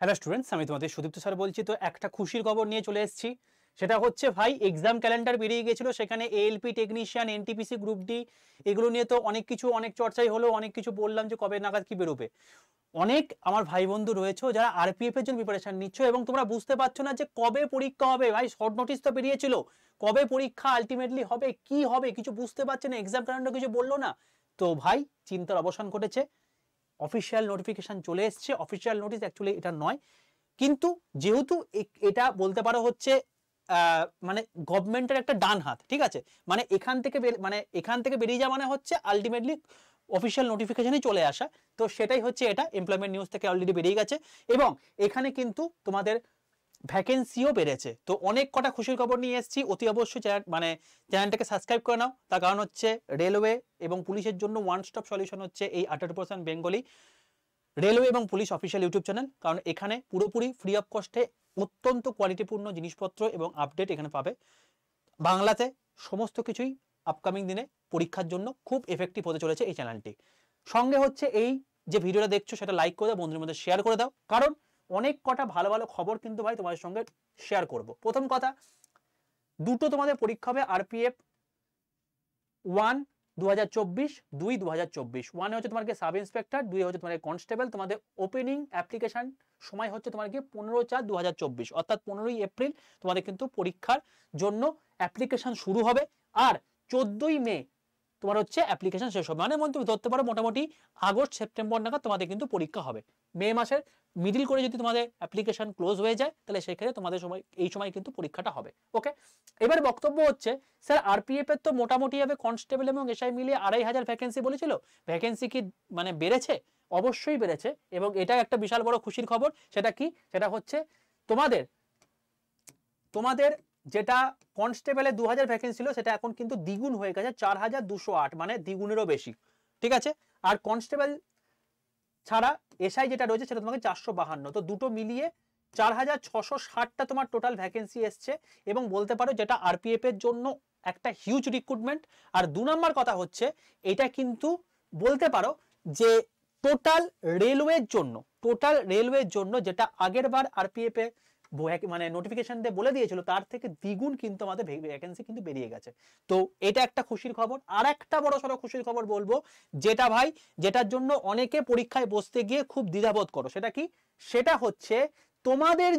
Hello students, আমি তোমাদের Sudipta sir বলছি। তো একটা খুশির খবর নিয়ে চলে এসেছি। সেটা হচ্ছে ভাই, এক্সাম ক্যালেন্ডার বেরিয়ে গেছিল, সেখানে ALP technician, NTPC group D, এগুলো নিয়ে তো অনেক চর্চাই হলো, অনেক কিছু বললাম যে কবে নাগাদ কি বেরোবে। অনেক আমার ভাই বন্ধু রয়েছে যারা আরপিএফ এর জন্য প্রিপারেশন নিচ্ছ এবং তোমরা বুঝতে পারছো না যে কবে পরীক্ষা হবে। ভাই শর্ট নোটিস তো বেরিয়েছিল, কবে পরীক্ষা আলটিমেটলি হবে, কি হবে কিছু বুঝতে পারছে না, এক্সাম ক্যালেন্ডার কিছু বললো না। তো ভাই চিন্তার অবসান ঘটেছে, অফিসিয়াল নোটিফিকেশন চলে এসছে। অফিসিয়াল নোটিস অ্যাকচুয়ালি এটা নয়, কিন্তু যেহেতু এটা বলতে পারো হচ্ছে মানে গভর্নমেন্টের একটা ডান হাত, ঠিক আছে, মানে এখান থেকে বেরিয়ে যাওয়া মানে হচ্ছে আলটিমেটলি অফিসিয়াল নোটিফিকেশনই চলে আসা। তো সেটাই হচ্ছে, এটা এমপ্লয়মেন্ট নিউজ থেকে অলরেডি বেরিয়ে গেছে এবং এখানে কিন্তু তোমাদের ভ্যাকেন্সিও বেড়েছে। তো অনেক কটা খুশির খবর নিয়ে এসেছি, অতি অবশ্যই চ্যানেলটাকে সাবস্ক্রাইব করে নাও। তার কারণ হচ্ছে রেলওয়ে এবং পুলিশের জন্য ওয়ান স্টপ সলিউশন হচ্ছে এই 18% বেঙ্গলি রেলওয়ে এবং পুলিশ অফিসিয়াল ইউটিউব চ্যানেল। কারণ এখানে পুরোপুরি ফ্রি অফ কস্টে অত্যন্ত কোয়ালিটিপূর্ণ জিনিসপত্র এবং আপডেট এখানে পাবে বাংলাতে। সমস্ত কিছুই আপকামিং দিনে পরীক্ষার জন্য খুব এফেক্টিভ হতে চলেছে এই চ্যানেলটি। সঙ্গে হচ্ছে এই যে ভিডিওটা দেখছো সেটা লাইক করে দাও, বন্ধুদের মধ্যে শেয়ার করে দাও, কারণ অনেক কটা ভালো ভালো খবর কিন্তু ভাই তোমাদের সঙ্গে শেয়ার করব। প্রথম কথা, দুটো তোমাদের পরীক্ষা হবে আরপিএফ 1 2024, 2 2024। 1 হচ্ছে তোমার সাব ইন্সপেক্টর, 2 হচ্ছে তোমার কনস্টেবল। তোমাদের ওপেনিং অ্যাপ্লিকেশন সময় হচ্ছে তোমার 15/4/2024, অর্থাৎ 15ই এপ্রিল তোমাদের কিন্তু পরীক্ষার জন্য অ্যাপ্লিকেশন শুরু হবে। আর 14ই মে তোমার হচ্ছে অ্যাপ্লিকেশন শেষ হবে, মানে তুমি ধরতে পারো মোটামুটি আগস্ট সেপ্টেম্বর নাগাদ তোমাদের কিন্তু পরীক্ষা হবে। মে মাসের মিডিল করে যদি তোমাদের অ্যাপ্লিকেশন ক্লোজ হয়ে যায় তাহলে সেক্ষেত্রে তোমাদের এই সময় কিন্তু পরীক্ষাটা হবে। ওকে, এবার বক্তব্য হচ্ছে, স্যার আরপিএফ এর তো মোটামুটি হবে কনস্টেবল এবং এসআই মিলিয়ে 2500 ভ্যাকেন্সি বলেছিল, ভ্যাকেন্সি কি মানে বেড়েছে? অবশ্যই বেড়েছে, এবং এটা একটা বিশাল বড় খুশির খবর। সেটা কি? সেটা হচ্ছে তোমাদের যেটা কনস্টেবলে 2000 ভ্যাকেন্সি ছিল সেটা এখন কিন্তু দ্বিগুণ হয়ে গেছে 4208, মানে দ্বিগুণেরও বেশি, ঠিক আছে। আর কনস্টেবল ছাড়া এসআই যেটা রয়েছে সেটা তোমাকে 452, তো দুটো মিলিয়ে 4660টা তোমার টোটাল ভ্যাকেন্সি এসছে। এবং বলতে পারো যেটা আরপিএফ এর জন্য একটা হিউজ রিক্রুটমেন্ট। আর 2 নম্বর কথা হচ্ছে, এটা কিন্তু বলতে পারো যে টোটাল রেলওয়ের জন্য যেটা আগের বার আরপিএফ এ মানে নোটিফিকেশন দিয়ে বলে দিয়েছিল তার থেকে দ্বিগুণ কিন্তু আমাদের ভ্যাকেন্সি কিন্তু বেরিয়ে গেছে। তো এটা একটা খুশির খবর। আর একটা বড় সড়ো খুশির খবর বলবো, যেটা ভাই যেটার জন্য অনেকে পরীক্ষায় বসতে গিয়ে খুব দ্বিধাবোধ করো। সেটা কি? সেটা হচ্ছে তোমাদের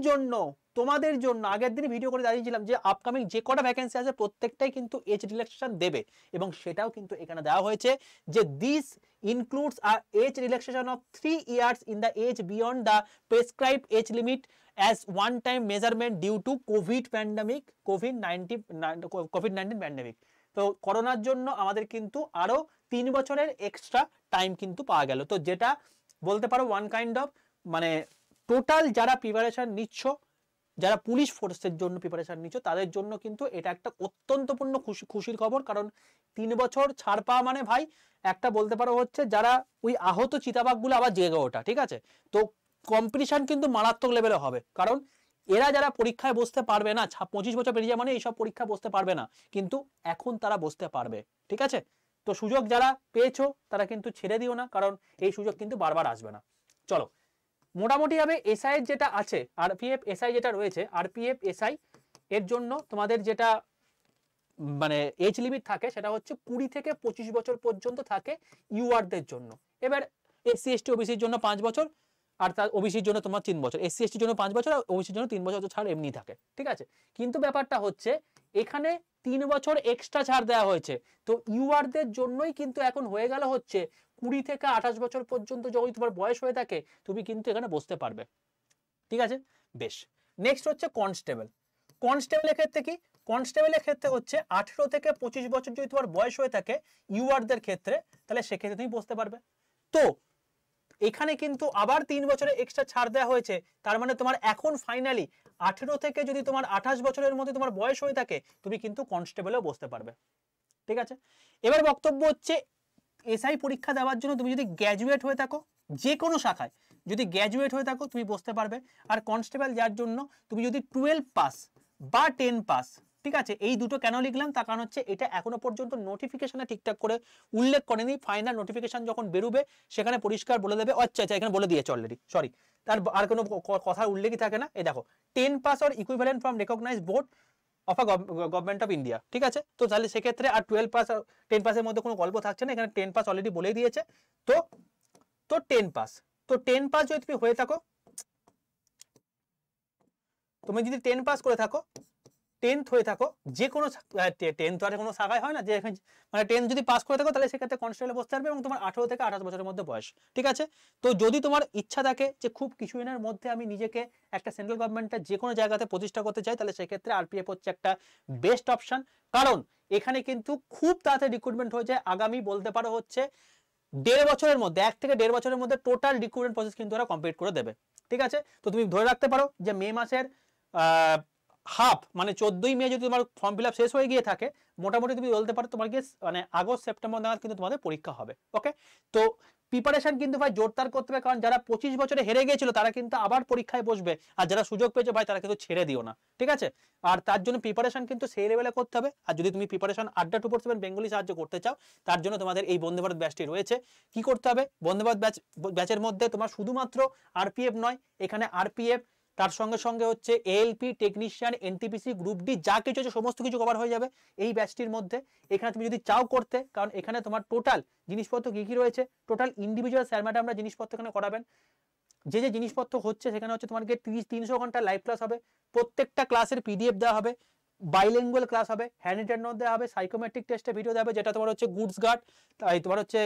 জন্য আগের দিন ভিডিও করে দাঁড়িয়েছিলাম যে আপকামিং যে কটা ভ্যাকেন্সি আছে প্রত্যেকটাই কিন্তু এজ রিল্যাক্সেশন দেবে, এবং সেটাও কিন্তু এখানে দেওয়া হয়েছে যে this includes a age relaxation of 3 years in the age beyond the prescribed age limit as one time measurement due to COVID-19 pandemic। তো করোনার জন্য আমাদের কিন্তু আরো 3 বছরের এক্সট্রা টাইম কিন্তু পাওয়া গেল। তো যেটা বলতে পারো ওয়ান কাইন্ড অফ মানে টোটাল যারা প্রিপারেশন নিচ্ছ, যারা পুলিশ ফোর্সের জন্য প্রিপারেশন নিচ্ছ তাদের জন্য কিন্তু এটা একটা অত্যন্তপূর্ণ খুশির খবর। কারণ 3 বছর ছাড় পাওয়া মানে ভাই একটা বলতে পারো হচ্ছে যারা ওই আহত চিতাবাঘগুলো আবার জেগে ওঠা, ঠিক আছে। তো কম্পিটিশন কিন্তু মারাত্মক লেভেলে হবে, কারণ এরা যারা পরীক্ষায় বসতে পারবে না, 25 বছর পেরিয়ে মানে এইসব পরীক্ষা বসতে পারবে না, কিন্তু এখন তারা বসতে পারবে, ঠিক আছে। তো সুযোগ যারা পেয়েছো তারা কিন্তু ছেড়ে দিও না, কারণ এই সুযোগ কিন্তু বারবার আসবে না। চলো, মোটামুটি ভাবে এসআই যেটা আছে, আরপিএফ এসআই যেটা রয়েছে, আরপিএফ এসআই এর জন্য তোমাদের যেটা মানে এজ লিমিট থাকে সেটা হচ্ছে 20 থেকে 25 বছর পর্যন্ত থাকে ইউআরদের জন্য। এবার এসসি এসটি ওবিসির জন্য 5 বছর, আর তার ওবিসির জন্য তোমার 3 বছর, এসসি এসটির জন্য 5 বছর আর ওবিসির জন্য 3 বছর ছাড় এমনি থাকে, ঠিক আছে। কিন্তু ব্যাপারটা হচ্ছে এখানে 3 বছর এক্সট্রা ছাড় দেওয়া হয়েছে। তো ইউআরদের জন্যই কিন্তু এখন হয়ে গেল হচ্ছে 20 থেকে 28 বছর পর্যন্ত যদি তোমার বয়স হয়ে থাকে তুমি কিন্তু এখানে বসতে পারবে, ঠিক আছে। বেশ, নেক্সট হচ্ছে কনস্টেবলের ক্ষেত্রে কি? কনস্টেবলের ক্ষেত্রে হচ্ছে 18 থেকে 25 বছর যদি তোমার বয়স হয়ে থাকে ইউআরদের ক্ষেত্রে, তাহলে সেক্ষেত্রে তুমি বসতে পারবে। তো এখানে কিন্তু আবার 3 বছরের এক্সট্রা ছাড় দেওয়া হয়েছে। তার মানে তোমার এখন ফাইনালি 18 থেকে যদি তোমার 28 বছরের মধ্যে তোমার বয়স হয়ে থাকে তুমি কিন্তু কনস্টেবলেও বসতে পারবে, ঠিক আছে। এবার বক্তব্য হচ্ছে, এসআই পরীক্ষা দেওয়ার জন্য তুমি যদি গ্র্যাজুয়েট হয়ে থাকো, যে কোনো শাখায় যদি গ্র্যাজুয়েট হয়ে থাকো তুমি বসতে পারবে। আর কনস্টেবল যার জন্য তুমি যদি 12 পাস বা 10 পাস ঠিক আছে, এই দুটো কেন লিখলাম তার কারণ হচ্ছে এটা এখনো পর্যন্ত নোটিফিকেশনে ঠিকঠাক করে উল্লেখ করেনি। ফাইনাল নোটিফিকেশন যখন বেরোবে সেখানে পরিষ্কার বলে দেবে। আচ্ছা আচ্ছা, এখানে বলে দিয়েছে অলরেডি, সরি, তার আর কোনো কথার উল্লেখই থাকে না। এই দেখো 10 pass or equivalent from recognize board of a government of India. ঠিক আছে, তো তাহলে সেক্ষেত্রে আর 12 পাস আর 10 পাসের মধ্যে কোনো গল্প থাকছে না, এখানে 10 পাস অলরেডি বলেই দিয়েছে। তো তো 10 পাস, তো 10 পাস যদি তুমি হয়ে থাকো, তুমি যদি 10 পাস করে থাকো, 10th হয়ে থাকো, যে কোনো 10 তো আর কোনো শাখায় হয় না, যে মানে 10 যদি পাস করে থাকো তাহলে সেক্ষেত্রে কনস্টেবলে বসতে পারবে এবং তোমার 18 থেকে 28 বছরের মধ্যে বয়স। ঠিক আছে, তো যদি তোমার ইচ্ছা থাকে যে খুব কিছুদিনের মধ্যে আমি নিজেকে একটা সেন্ট্রাল গভর্নমেন্টের যে কোনো জায়গাতে প্রতিষ্ঠা করতে চাই, তাহলে সেক্ষেত্রে আরপিএফ হচ্ছে একটা বেস্ট অপশন। কারণ এখানে কিন্তু খুব তাড়াতাড়ি রিক্রুটমেন্ট হয়ে যায়। আগামী বলতে পারো হচ্ছে 1.5 বছরের মধ্যে, 1 থেকে 1.5 বছরের মধ্যে টোটাল রিক্রুটমেন্ট প্রসেস কিন্তু ওরা কমপ্লিট করে দেবে। ঠিক আছে, তো তুমি ধরে রাখতে পারো যে মে মাসের হাফ মানে 14ই মে যদি তোমার ফর্ম ফিল আপ শেষ হয়ে গিয়ে থাকে, মোটামুটি তুমি বলতে পারো তোমার গিয়ে মানে আগস্ট সেপ্টেম্বর নাগাদ কিন্তু তোমাদের পরীক্ষা হবে। ওকে, তো প্রিপারেশন কিন্তু ভাই জোরদার করতে হবে, কারণ যারা 25 বছরে হেরে গিয়েছিল তারা কিন্তু আবার পরীক্ষায় বসবে, আর যারা সুযোগ পেয়েছে ভাই তারা কিন্তু ছেড়ে দিও না। ঠিক আছে, আর তার জন্য প্রিপারেশন কিন্তু সেই লেভেলে করতে হবে। আর যদি তুমি প্রিপারেশন আড্ডা 247 বেঙ্গলি সাহায্য করতে চাও, তার জন্য তোমাদের এই বন্দে ভারত ব্যাচটি রয়েছে। কি করতে হবে, বন্দে ভারত ব্যাচের মধ্যে তোমার শুধুমাত্র আরপিএফ নয়, এখানে আরপিএফ তার সঙ্গে সঙ্গে হচ্ছে ALP technician NTPC group D যা কিছু আছে সমস্ত কিছু কভার হয়ে যাবে এই ব্যাচটির মধ্যে। এখানে তুমি যদি চাও করতে, কারণ এখানে তোমার টোটাল জিনিসপত্র কি কি রয়েছে, টোটাল ইন্ডিভিজুয়াল স্যার ম্যাডামরা জিনিসপত্র এখানে করাবেন। যে যে জিনিসপত্র হচ্ছে সেখানে হচ্ছে তোমাকে 30-300 ঘন্টা লাইভ ক্লাস হবে, প্রত্যেকটা ক্লাসের পিডিএফ দেওয়া হবে, বাইলিঙ্গুয়াল ক্লাস হবে, হ্যান্ড রিটেন নোট দেওয়া হবে, সাইকোমেট্রিক টেস্টে ভিডিও দেওয়া হবে, যেটা তোমার হচ্ছে গুডস গার্ড, তোমার হচ্ছে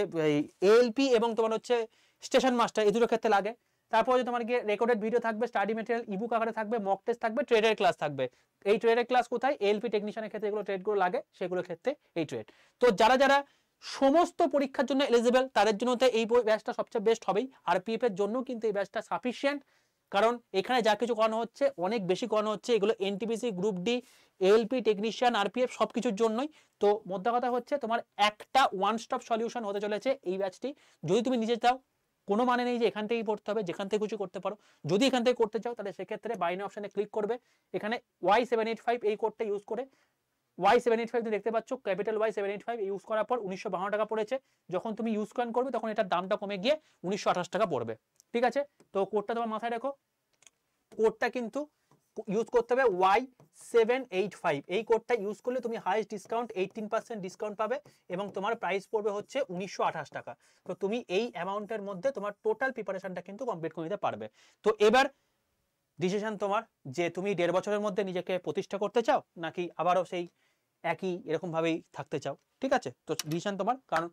এএলপি এবং তোমার হচ্ছে স্টেশন মাস্টার, এই দুটো ক্ষেত্রে লাগে। তারপরে তোমার গিয়ে রেকর্ডেড ভিডিও থাকবে, স্টাডি মেটেরিয়াল ইবুক আকারে থাকবে, মক টেস্ট থাকবে, ট্রেডের ক্লাস থাকবে। এই ট্রেডের ক্লাস কোথায়, এএলপি টেকনিশিয়ানের ক্ষেত্রে এগুলো ট্রেডগুলো লাগে, সেগুলোর ক্ষেত্রে এই ট্রেড। তো যারা যারা সমস্ত পরীক্ষার জন্য এলিজিবল তাদের জন্য তো এই ব্যাচটা সবচেয়ে বেস্ট হবেই। আরপিএফ এর জন্য কিন্তু এই ব্যাচটা সাফিসিয়েন্ট, কারণ এখানে যা কিছু করানো হচ্ছে অনেক বেশি করানো হচ্ছে। এগুলো NTPC group D ALP technician RPF সবকিছুর জন্যই। তো মোদ্দা কথা হচ্ছে তোমার একটা ওয়ান স্টপ সলিউশন হতে চলেছে এই ব্যাচটি। যদি তুমি নিজে চাও, কোনো মানে নেই যে এখান থেকেই পড়তে হবে, যেখান থেকে কিছু করতে পারো। যদি এখান থেকে করতে চাও তাহলে সেক্ষেত্রে বাইনে অপশনে ক্লিক করবে, এখানে Y785 এই কোডটা ইউজ করে, Y785 তুমি দেখতে পাচ্ছ, ক্যাপিটাল Y785 ইউজ করার পর 1952 টাকা পড়েছে। যখন তুমি ইউজ করবে তখন এটার দামটা কমে গিয়ে 1928 টাকা পড়বে। ঠিক আছে, তো কোডটা তোমার মাথায় রাখো, কোডটা কিন্তু ইউজ করতে হবে Y785। এই কোডটা ইউজ করলে তুমি হাইয়েস্ট ডিসকাউন্ট 18% ডিসকাউন্ট পাবে এবং তোমার প্রাইস পড়বে হচ্ছে 1928 টাকা। তো তুমি এই অ্যামাউন্টের মধ্যে তোমার টোটাল প্রিপারেশনটা কিন্তু কমপ্লিট করে নিতে পারবে। তো এবার ডিসিশন তোমার, যে তুমি 1.5 বছরের মধ্যে নিজেকে প্রতিষ্ঠা করতে চাও নাকি আবারও সেই একই এরকম ভাবেই থাকতে চাও। ঠিক আছে, তো ডিসিশন তোমার, কারণ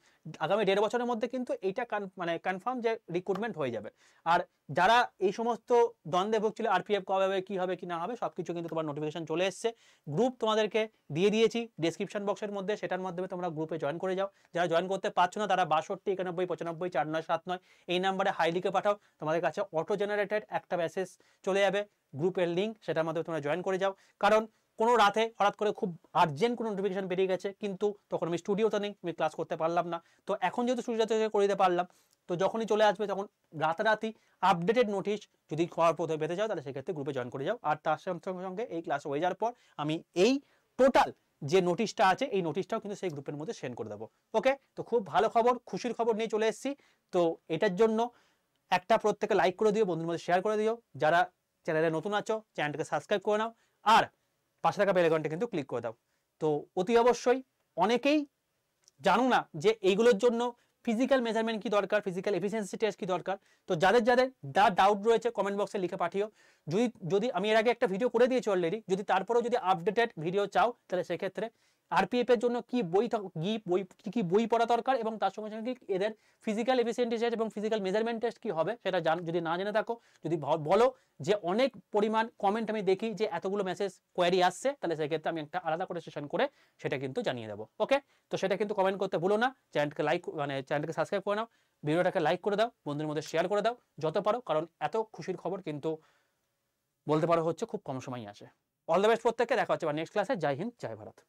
আগামী 1.5 বছরের মধ্যে কিন্তু এইটা মানে কনফার্ম যে রিক্রুটমেন্ট হয়ে যাবে। আর যারা এই সমস্ত দ্বন্দ্বে ভুগছিল আরপিএফ কবে হবে, কি হবে কি না হবে, সবকিছু কিন্তু তোমার নোটিফিকেশন চলে এসেছে। গ্রুপ তোমাদেরকে দিয়ে দিয়েছি ডেসক্রিপশন বক্সের মধ্যে, সেটার মাধ্যমে তোমরা গ্রুপে জয়েন করে যাও। যারা জয়েন করতে পারছো না তারা 62 91 95 4979 এই নাম্বারে হাই লিখে পাঠাও, তোমাদের কাছে অটো জেনারেটেড একটা মেসেজ চলে যাবে গ্রুপের লিঙ্ক, সেটার মাধ্যমে তোমরা জয়েন করে যাও। কারণ কোনো রাতে হঠাৎ করে খুব আর্জেন্ট কোনো নোটিফিকেশন বেরিয়ে গেছে, কিন্তু তখন আমি স্টুডিওতে নেই, আমি ক্লাস করতে পারলাম না। তো এখন যেহেতু স্টুডিওতে করে দিতে পারলাম, তো যখনই চলে আসবে তখন রাতারাতি আপডেটেড নোটিশ যদি খবর প্রথমে পেতে যাও তাহলে সেক্ষেত্রে গ্রুপে জয়েন করে যাও। আর তার সঙ্গে সঙ্গে এই ক্লাস হয়ে যাওয়ার পর আমি এই টোটাল যে নোটিশটা আছে এই নোটিশটাও কিন্তু সেই গ্রুপের মধ্যে সেন্ড করে দেবো। ওকে, তো খুব ভালো খবর, খুশির খবর নিয়ে চলে এসেছি। তো এটার জন্য একটা প্রত্যেকে লাইক করে দিও, বন্ধুদের মধ্যে শেয়ার করে দিও। যারা চ্যানেলে নতুন আছো চ্যানেলটাকে সাবস্ক্রাইব করে নাও, আর পাশে থাকা বেল আইকনটা কিন্তু ক্লিক করে দাও। তো অতি অবশ্যই অনেকেই জানো না যে এইগুলোর জন্য ফিজিক্যাল মেজারমেন্ট কি দরকার, ফিজিক্যাল এফিসিয়েন্সি টেস্ট কি দরকার। তো যাদের যাদের ডাউট রয়েছে কমেন্ট বক্সে লিখে পাঠিও। যদি আমি এর আগে একটা ভিডিও করে দিয়েছি অলরেডি, যদি তারপরেও যদি আপডেটেড ভিডিও চাও তাহলে সেক্ষেত্রে আরপিএফ এর জন্য কি বই পড়া দরকার এবং তার সঙ্গে সঙ্গে এদের ফিজিক্যাল এফিসিয়েন্সি টেস্ট এবং ফিজিক্যাল মেজারমেন্ট টেস্ট কি হবে সেটা যদি না জেনে থাকো, যদি বলো যে অনেক পরিমাণ কমেন্ট আমি দেখি যে এতগুলো মেসেজ কোয়ারি আসছে, তাহলে সেক্ষেত্রে আমি একটা আলাদা করে সেশন করে সেটা কিন্তু জানিয়ে দেবো। ওকে, তো সেটা কিন্তু কমেন্ট করতে ভুলো না, চ্যানেলকে সাবস্ক্রাইব করে নাও, ভিডিওটাকে লাইক করে দাও, বন্ধুদের মধ্যে শেয়ার করে দাও যত পারো, কারণ এত খুশির খবর কিন্তু বলতে পারো হচ্ছে খুব কম সময়ই আসে। অল দ্য বেস্ট প্রত্যেককে, দেখা হচ্ছে নেক্সট ক্লাসে। জয় হিন্দ, জয় ভারত।